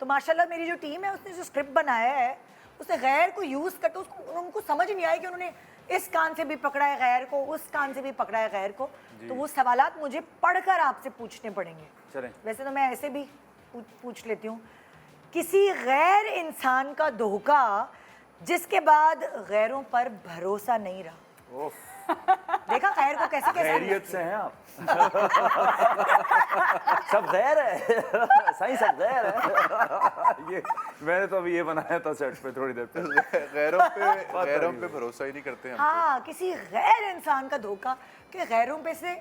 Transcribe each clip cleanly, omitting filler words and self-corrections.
तो माशाल्लाह मेरी जो टीम है उसने जो स्क्रिप्ट बनाया है उसने गैर को यूज़ करते उसको उनको समझ नहीं आया कि उन्होंने इस कान से भी पकड़ा है गैर को, उस कान से भी पकड़ा है गैर को। तो वो सवालात मुझे पढ़कर आपसे पूछने पड़ेंगे। चलें। वैसे तो मैं ऐसे भी पूछ लेती हूँ। किसी गैर इंसान का धोखा जिसके बाद गैरों पर भरोसा नहीं रहा। ओफ, देखा गैर को कैसे कैसे खैरियत से हैं आप? सब गैर है। सही, सब गैर है। ये मैंने तो अभी ये बनाया था सेट पे थोड़ी देर पहले। गैरों पे भरोसा ही नहीं करते हम। हाँ, किसी गैर इंसान का धोखा कि गैरों पे से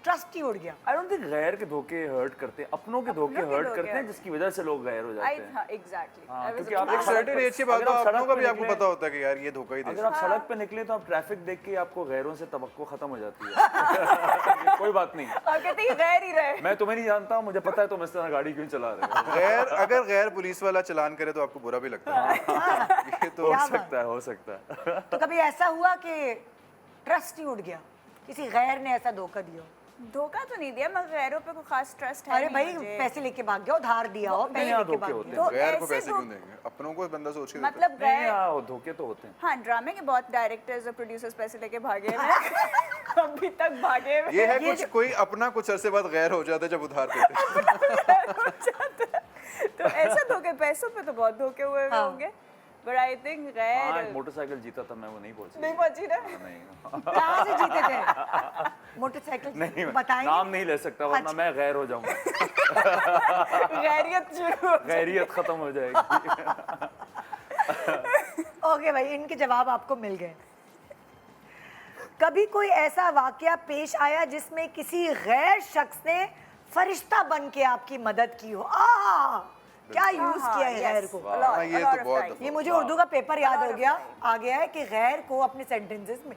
ट्रस्ट ही उड़ गया। आई डोंट थिंक गैर के धोखे हर्ट करते हैं, अपनों के धोखे हर्ट करते हैं जिसकी वजह से लोग गैर हो जाते हैं। एग्जैक्टली, क्योंकि आप एक सर्टेन एज के बाद तो अपनों का भी आपको पता होता है कि यार ये धोखा ही दे। अगर आप सड़क पे निकले तो आप ट्रैफिक देख के आपको गैरों से तवक्को खत्म हो जाती है। कोई बात नहीं, और कहते हैं गैर ही रहे। मैं तुम्हें नहीं जानता, मुझे पता है तुम इस तरह गाड़ी क्यों चला रहे हो। अगर गैर पुलिस वाला चालान करे तो आपको बुरा भी लगता है। ये तो हो सकता है, हो सकता है। तो कभी ऐसा हुआ कि ट्रस्ट ही उड़ गया, किसी गैर ने ऐसा धोखा दिया? धोखा तो नहीं दिया, मगर गैरों पे कोई खास ट्रस्ट है अरे नहीं भाई मुझे। पैसे लेके भाग गया, उधार दिया हो, पैसे यहाँ लेके धोखे भाग होते गया। हैं। तो गैर को ऐसे पैसे क्यों देंगे? अपनों को बंदा सोच के देता है। मतलब नहीं, गैर, यहाँ धोखे तो होते हैं। हाँ, ड्रामे के बहुत डायरेक्टर्स और प्रोड्यूसर्स पैसे लेके भागे हैं। अभी तक भागे हुए ये है कुछ कोई अपना कुछ अरसे बाद गैर हो जाता है जब उधार देते हैं। तो ऐसा धोखे, पैसों पे तो बहुत धोखे हुए होंगे, बट आई थिंक हाँ, गैर एक मोटरसाइकिल जीता था मैं, वो नहीं पहुंची। नहीं पहुंची ना। नहीं, कहाँ से जीते थे मोटरसाइकिल? नहीं, बताएंगे? नाम नहीं ले सकता वरना मैं गैर हो जाऊंगा। गैरियत शुरू हो गैरियत खत्म हो जाएगी। ओके भाई, इनके जवाब आपको मिल गए। कभी कोई ऐसा वाकया पेश आया जिसमें किसी गैर शख्स ने फरिश्ता बन के आपकी मदद की हो? क्या यूज किया है गैर को? हाँ, ये तो बहुत ये मुझे उर्दू का पेपर याद हो गया, आ गया है कि गैर को अपने सेंटेंसेस में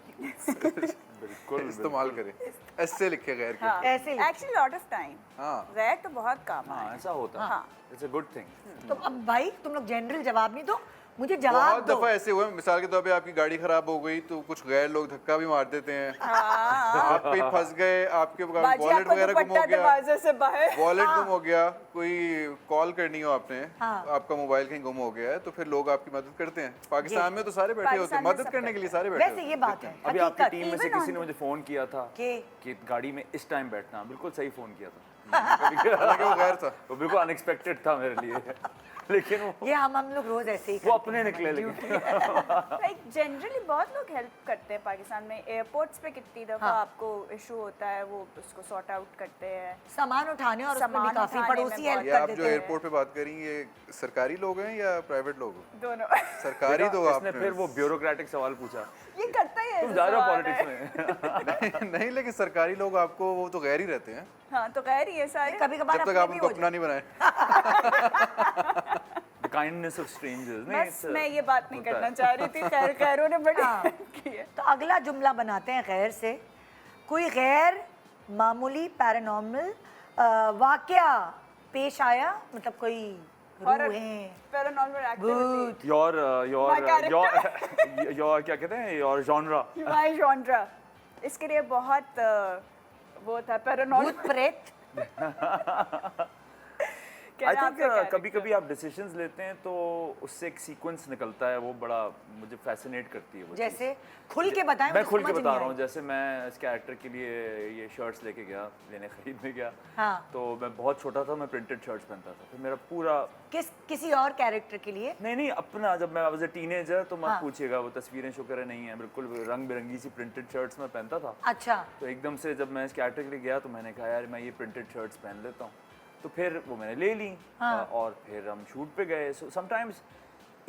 बिल्कुल इस्तेमाल करें। ऐसे लिखे गैर के। ऐसे लिखे। एक्चुअली लॉट ऑफ टाइम हाँ, गैर तो बहुत काम हाँ, है। ऐसा होता है। हाँ। It's a good thing. तो अब भाई तुम लोग जनरल जवाब नहीं दो, मुझे जवाब बहुत दो। दफा ऐसे हुए, मिसाल के तौर पे आपकी गाड़ी खराब हो गई तो कुछ गैर लोग धक्का भी मार देते हैं। आप कहीं फंस गए, आपके बाजी वॉलेट आपको वगैरह गुम दुपट्टा हो गया, दरवाजे से बाहर। वॉलेट गुम हो गया, कोई कॉल करनी हो आपने, हाँ। आपका मोबाइल कहीं गुम हो गया है, तो फिर लोग आपकी मदद करते हैं। पाकिस्तान में तो सारे बैठे होते हैं, पाकिस्तान में मदद सब करने के लिए सारे बैठे वैसे होते ये हैं। बात है अभी आपकी हकीकत। टीम में से even किसी ने on- मुझे फोन किया था कि कि गाड़ी में इस टाइम बैठना, बिल्कुल सही फोन किया था। हालांकि वो गैर था। वो बिल्कुल अनएक्सपेक्टेड था मेरे लिए, लेकिन वो ये हम लोग रोज ऐसे ही वो करते अपने हैं, निकले हमारी लेकिन। लाइक जनरली बहुत लोग हेल्प करते हैं पाकिस्तान में। एयरपोर्ट्स पे कितनी दफा हाँ। आपको इशू होता है, वो उसको सॉर्ट आउट करते हैं। सामान उठाने और उसमें भी सामान काफी उठाने में पड़ोसी बहुत- हेल्प ये कर आप जो देते हैं। एयरपोर्ट पे बात करी, ये सरकारी लोग हैं या प्राइवेट लोग हैं? दोनों। सरकारी तो इसने आपने फिर वो ब्यूरोक्रेटिक सवाल पूछा, ये करता ही है, तुम ऐसे जा रहे हो सवाल पॉलिटिक्स है। में। नहीं, लेकिन सरकारी लोग आपको वो तो गैर ही रहते हैं हाँ, तो गैर ही है सारे। कभी कभार जब तक अपने आप भी उनको हो अपना नहीं बनाए। The kindness of strangers. बस मैं ये बात नहीं करना चाह रही थी, खैर खैरों ने बड़ी हाँ। हेल्प की है। तो अगला जुमला बनाते हैं गैर से। कोई गैर मामूली पैरानॉर्मल वाकया पेश आया, मतलब कोई रूह है, पैरानॉर्मल एक्टिविटी, भूत, योर क्या कहते हैं, योर जॉनरा। माय जॉनरा, इसके लिए बहुत वो था पैरानॉर्मल। भूत प्रेत। आई थिंक कभी कभी आप डिसीजंस लेते हैं तो उससे एक सीक्वेंस निकलता है, वो बड़ा मुझे फैसिनेट करती है वो चीज़। जैसे खुल के बताएं, मैं मुझे खुल के समझ बता नहीं रहा हूँ, आई। जैसे मैं इस कैरेक्टर के लिए ये शर्ट्स लेके गया, खरीदने गया। हाँ। तो मैं बहुत छोटा था, मैं प्रिंटेड शर्ट्स पहनता था, फिर मेरा पूरा किसी और कैरेक्टर के लिए? नहीं अपना, जब मैं वाज अ टीनेजर तो मत हाँ। पूछिएगा, वो तस्वीरें शुक्र नहीं है, बिल्कुल रंग बिरंगी सी प्रिंटेड शर्ट्स में पहनता था। अच्छा। तो एकदम से जब मैं इस कैरेक्टर के लिए गया तो मैंने कहा यार मैं ये प्रिंटेड शर्ट्स पहन लेता हूँ, तो फिर वो मैंने ले ली। हाँ। और फिर हम शूट पे गए। सो समटाइम्स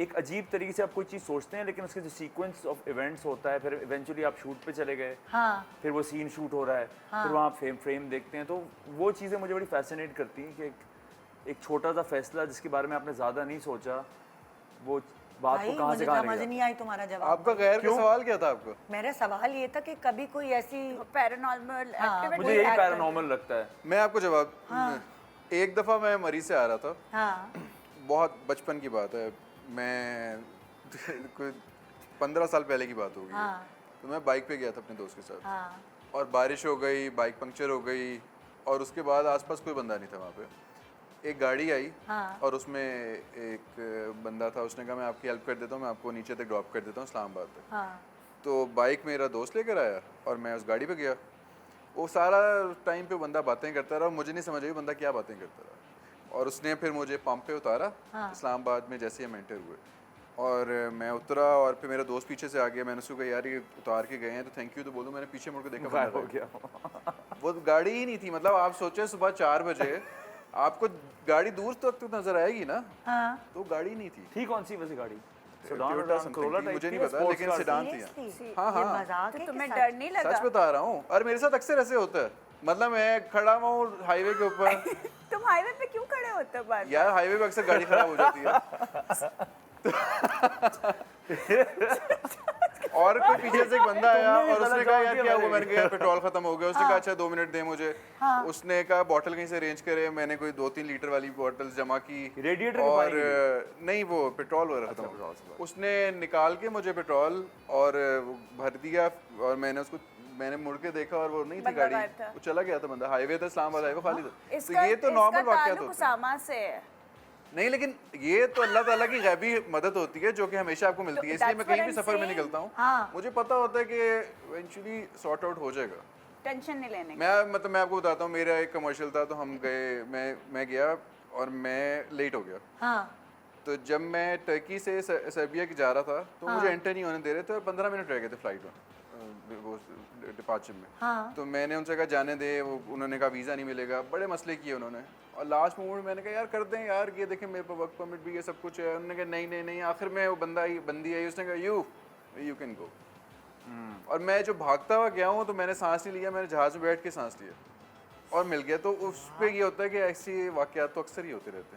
एक अजीब तरीके से आप कोई चीज़ सोचते हैं, लेकिन उसके जो सीक्वेंस ऑफ इवेंट्स होता है, फिर इवेंचुअली आप शूट पे चले गए। हाँ। फिर वो सीन शूट हो रहा है। हाँ। फिर वहाँ फ्रेम देखते हैं, तो वो चीज़ें मुझे बड़ी फैसिनेट करती हैं कि एक छोटा सा फैसला जिसके बारे में आपने ज़्यादा नहीं सोचा, वो बात भाई को कहाँ से मुझे कहाँ समझ ले नहीं आई तुम्हारा जवाब। आपका गैर का सवाल क्या था आपका? मेरा सवाल ये था कि कभी कोई ऐसी पैरानॉर्मल हाँ, एक्टिविटी। मुझे यही actor- पैरानॉर्मल लगता है। मैं आपको जवाब, एक दफ़ा मैं मरीज से आ रहा था, हाँ बहुत बचपन की बात है, मैं कोई 15 साल पहले की बात होगी। हाँ तो मैं बाइक पे गया था अपने दोस्त के साथ, हाँ और बारिश हो गई, बाइक पंक्चर हो गई, और उसके बाद आसपास कोई बंदा नहीं था वहाँ पे। एक गाड़ी आई हाँ। और उसमें एक बंदा था, उसने कहा मैं आपकी हेल्प कर देता हूँ, मैं आपको नीचे तक ड्रॉप कर देता हूँ इस्लामाबाद तक। हाँ तो बाइक मेरा दोस्त लेकर आया और मैं उस गाड़ी पे गया। वो सारा टाइम पे बंदा बातें करता रहा और मुझे नहीं समझ आई बंदा क्या बातें करता रहा। और उसने फिर मुझे पंप पे उतारा इस्लामाबाद में जैसे हम एंटर हुए, और मैं उतरा और फिर मेरा दोस्त पीछे से आ गया। मैंने उसको कहा यार ये उतार के गए हैं तो थैंक यू तो बोलो। मैंने पीछे मुड़ के देखा गायब बंदा हो गायब। गया। वो गाड़ी ही नहीं थी। मतलब आप सोचे सुबह 4 बजे आपको गाड़ी दूर तक तो नजर आएगी ना, हाँ तो गाड़ी नहीं थी। थी कौन सी वैसे गाड़ी? सेडान Toyota और something Corolla थी, type मुझे थी नहीं या पता, sports लेकिन car? सेडान थी। Seriously? हाँ, ये हाँ। मजाक तो है तुम्हें कि डर सच? नहीं सच लगा? बता रहा हूँ। और मेरे साथ अक्सर ऐसे होता है। मतलब मैं खड़ा हुआ हूँ हाईवे के ऊपर। तुम हाईवे पे क्यों खड़े होते हो बार यार हाईवे पे अक्सर गाड़ी खराब हो जाती है। और कोई पीछे से एक बंदा आया तुमने भी और उसने गलत कहा जवाब यार दिया क्या हुआ? मैंने मैंने कहा यार पेट्रोल खत्म हो गया। उसने कहा अच्छा 2 मिनट दे मुझे। उसने कहा बॉटल कहीं से अरेंज करे। मैंने कोई 2-3 लीटर वाली बॉटल जमा की। Radiator के और पानी नहीं, वो पेट्रोल वगैरह खत्म पेट्रोल हो से गया। उसने निकाल के मुझे पेट्रोल और वो भर दिया। और मैंने मुड़ के देखा और वो नहीं थी बंदा गाड़ी, गायब था। वो चला गया था बंदा। हाईवे था, इस्लामाबाद हाईवे खाली था। तो इसका ये तो नॉर्मल इसका वाकयात ताल्लुक होते हैं। उसामा से है। नहीं, लेकिन ये तो अल्लाह ताला की गैबी मदद होती है जो कि हमेशा आपको मिलती है। इसलिए मैं that's कहीं what भी I'm सफर में saying. निकलता हूँ, हाँ। मुझे पता होता है कि इवेंचुअली सॉर्ट आउट हो जाएगा। टेंशन नहीं लेने की। मैं आपको बताता हूँ, मेरा एक कमर्शियल था तो हम गए, मैं गया और मैं लेट हो गया। हाँ तो जब मैं टर्की से सर्बिया की जा रहा था तो मुझे एंटर नहीं होने दे रहे थे और 15 मिनट रह गए थे फ्लाइट में, वो डिपार्चर में। हाँ। तो मैंने उनसे कहा जाने दे, वो उन्होंने कहा वीज़ा नहीं मिलेगा, बड़े मसले किए उन्होंने। और लास्ट मोमेंट मैंने कहा यार कर दें यार, ये देखें मेरे पास वर्क परमिट भी, ये सब कुछ है। उन्होंने कहा नहीं नहीं नहीं। आखिर में वो बंदी आई, उसने कहा यू कैन गो। और मैं जो भागता हुआ गया हूँ तो मैंने सांस नहीं लिया, मैंने जहाज़ में बैठ के सांस लिया और मिल गया। तो उस पर ये होता है कि ऐसी वाक़यात तो अक्सर ही होते रहते हैं।